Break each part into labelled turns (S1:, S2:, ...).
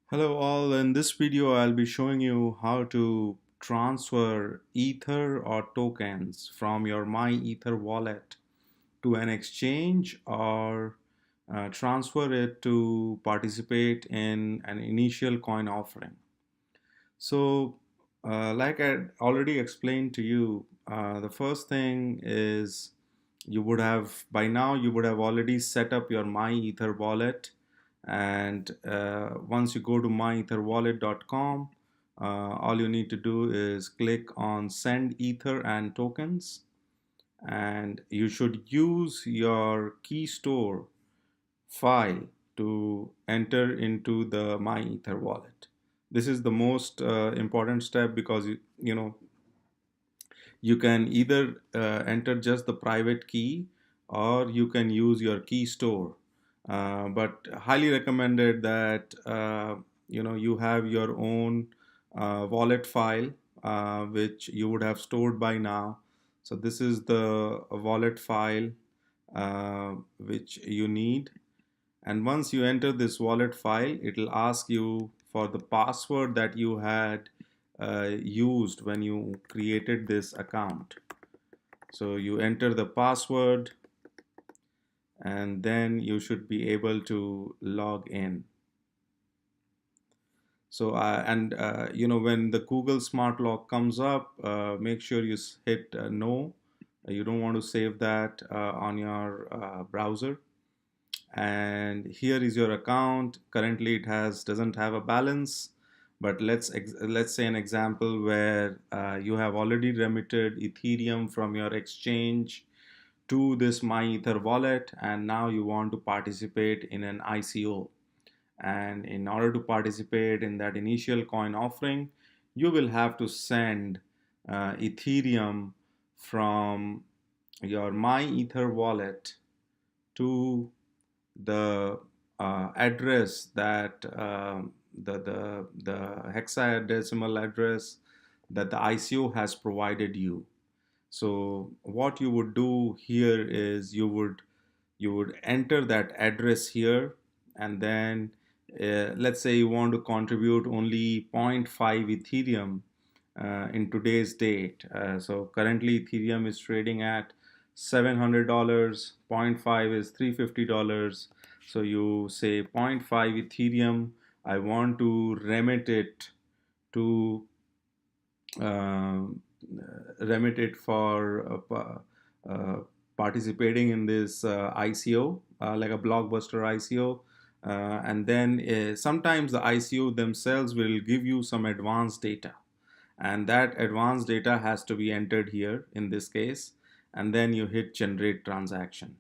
S1: Hello all, in this video I'll be showing you how to transfer Ether or tokens from your MyEtherWallet to an exchange or transfer it to participate in an initial coin offering. So like I already explained to you, the first thing is by now you would have already set up your MyEtherWallet, and once you go to myetherwallet.com, all you need to do is click on send ether and tokens, and you should use your key store file to enter into the MyEtherWallet. This is the most important step because you can either enter just the private key or you can use your key store, but highly recommended that you have your own wallet file which you would have stored by now. So this is the wallet file which you need, and once you enter this wallet file, it will ask you for the password that you had used when you created this account. So you enter the password and then you should be able to log in. So when the Google Smart Lock comes up, make sure you hit no. You don't want to save that on your browser. And here is your account. Currently it doesn't have a balance, but let's say an example where you have already remitted Ethereum from your exchange to this MyEtherWallet, and now you want to participate in an ICO. And in order to participate in that initial coin offering, you will have to send Ethereum from your MyEtherWallet to the address that the hexadecimal address that the ICO has provided you. So what you would do here is you would enter that address here, and then let's say you want to contribute only zero point 0.5 Ethereum in today's date. So currently Ethereum is trading at $700, zero point 0.5 is $350. So you say 0.5 Ethereum, I want to uh, remit it for participating in this ICO, like a blockbuster ICO. And then sometimes the ICO themselves will give you some advanced data, and that advanced data has to be entered here in this case, and then you hit generate transaction.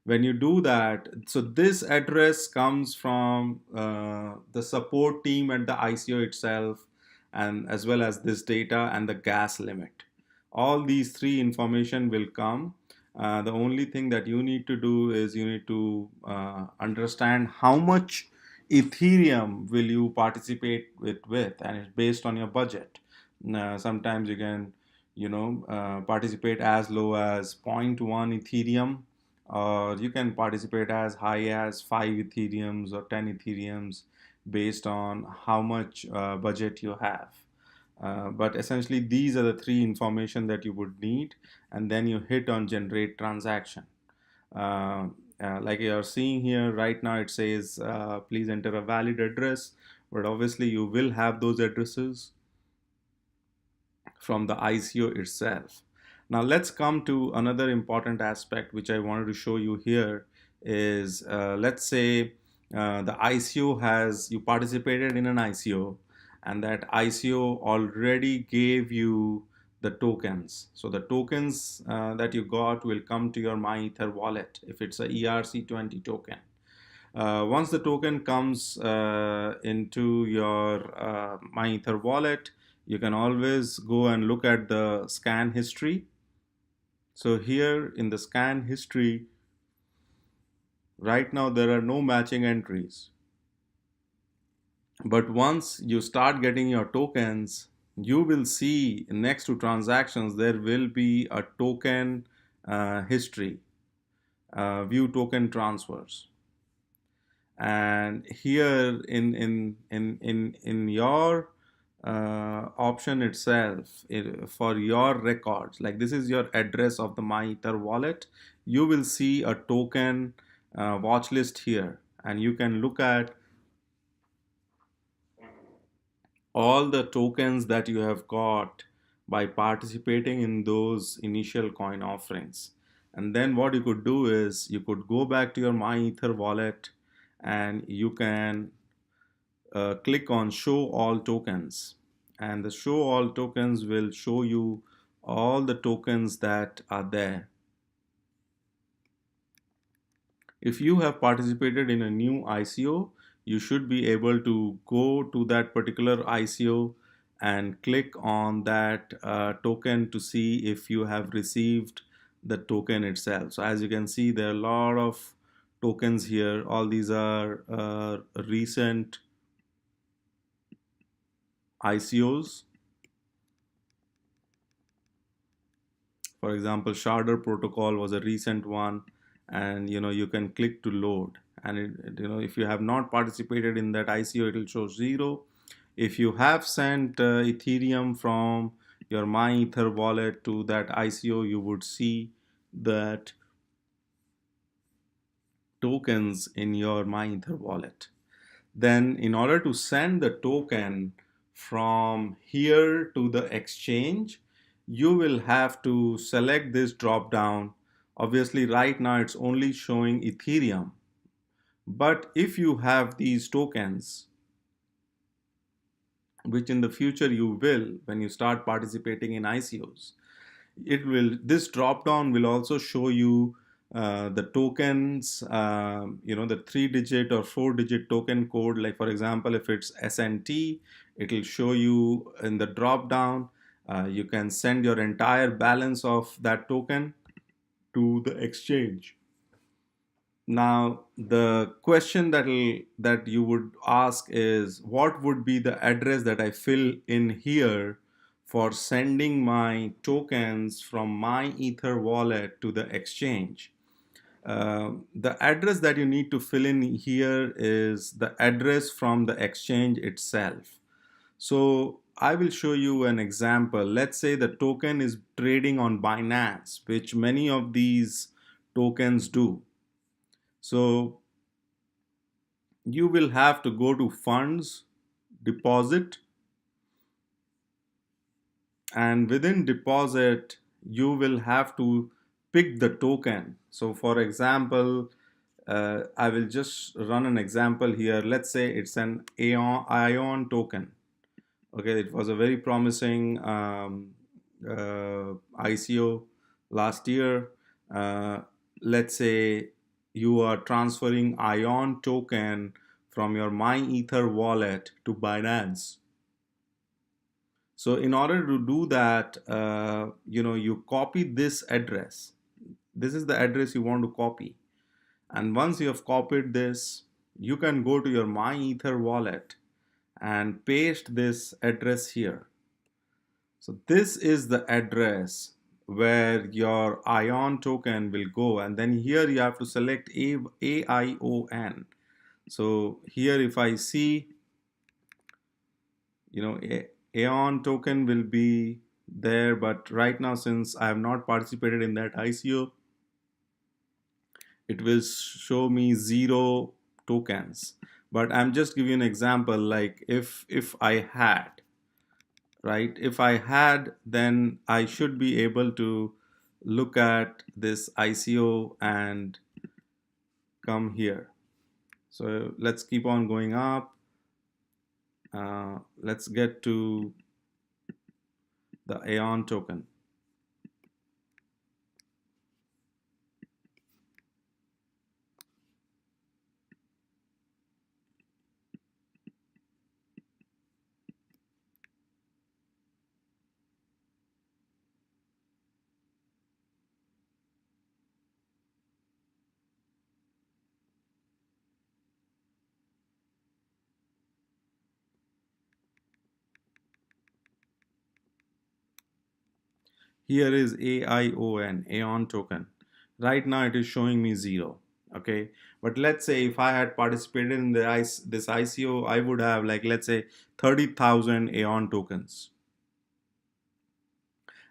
S1: When you do that, so this address comes from the support team at the ICO itself, and as well as this data and the gas limit. All these three information will come. The only thing that you need to do is you need to understand how much Ethereum will you participate with, and it's based on your budget. Sometimes you can participate as low as zero point 0.1 Ethereum, or you can participate as high as 5 Ethereums or 10 Ethereums based on how much budget you have. But essentially these are the three information that you would need, and then you hit on generate transaction. Like you're seeing here right now, it says please enter a valid address, but obviously you will have those addresses from the ICO itself. Now let's come to another important aspect which I wanted to show you here is let's say the ICO you participated in an ICO, and that ICO already gave you the tokens. So the tokens that you got will come to your MyEtherWallet if it's a ERC20 token. Once the token comes into your MyEtherWallet, you can always go and look at the scan history. So here in the scan history, right now there are no matching entries. But once you start getting your tokens, you will see next to transactions, there will be a token history, view token transfers. And here in your option itself, for your records, like this is your address of the MyEtherWallet, you will see a token watch list here, and you can look at all the tokens that you have got by participating in those initial coin offerings. And then what you could do is you could go back to your MyEtherWallet, and you can click on show all tokens, and the show all tokens will show you all the tokens that are there. If you have participated in a new ICO, you should be able to go to that particular ICO and click on that token to see if you have received the token itself. So as you can see, there are a lot of tokens here. All these are recent ICOs. For example, Sharder protocol was a recent one, and you can click to load, and if you have not participated in that ICO, it will show 0. If you have sent Ethereum from your MyEther wallet to that ICO, you would see that tokens in your MyEther wallet. Then in order to send the token from here to the exchange, you will have to select this drop down. Obviously right now it's only showing Ethereum, but if you have these tokens, which in the future you will when you start participating in ICOs, this drop down will also show you the tokens, the 3-digit or 4-digit token code. Like for example, if it's SNT, it will show you in the drop down. You can send your entire balance of that token to the exchange. Now, the question that you would ask is, what would be the address that I fill in here for sending my tokens from my Ether wallet to the exchange? The address that you need to fill in here is the address from the exchange itself. So I will show you an example. Let's say the token is trading on Binance, which many of these tokens do. So you will have to go to funds, deposit, and within deposit you will have to pick the token. So for example, I will just run an example here. Let's say it's an ion token. Okay, it was a very promising ICO last year. Let's say you are transferring ion token from your MyEther wallet to Binance. So in order to do that, you copy this address. This is the address you want to copy. And once you have copied this, you can go to your MyEther wallet and paste this address here. So this is the address where your ion token will go, and then here you have to select AION. So here if I see, AION token will be there, but right now since I have not participated in that ICO, it will show me 0 tokens. But I'm just giving you an example, like if I had, right? If I had, then I should be able to look at this ICO and come here. So let's keep on going up. Let's get to the AION token. Here is AION, AION token. Right now it is showing me 0. Okay, but let's say if I had participated in this ICO, I would have, like, let's say 30,000 Aeon tokens.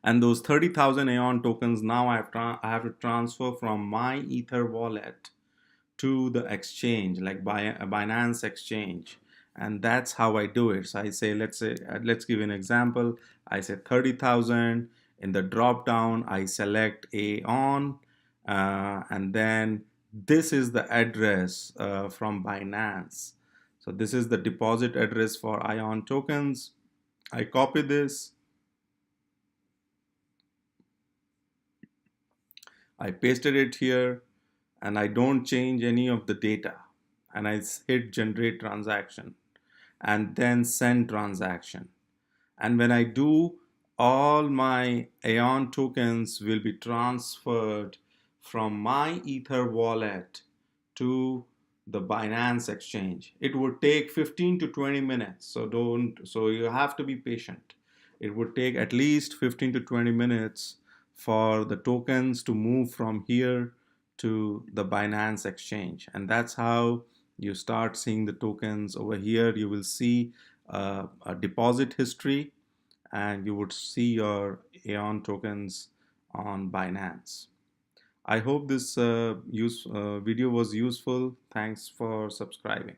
S1: And those 30,000 Aeon tokens, now I have to transfer from my Ether wallet to the exchange, like by a Binance exchange. And that's how I do it. So I say, let's give an example. I say 30,000. In the drop down, I select Aeon, and then this is the address from Binance. So this is the deposit address for Ion tokens. I copy this, I pasted it here, and I don't change any of the data. And I hit generate transaction and then send transaction. And when I do, all my Aeon tokens will be transferred from my Ether wallet to the Binance exchange. It would take 15 to 20 minutes. So you have to be patient. It would take at least 15 to 20 minutes for the tokens to move from here to the Binance exchange. And that's how you start seeing the tokens over here. You will see a deposit history, and you would see your Aeon tokens on Binance. I hope this video was useful. Thanks for subscribing.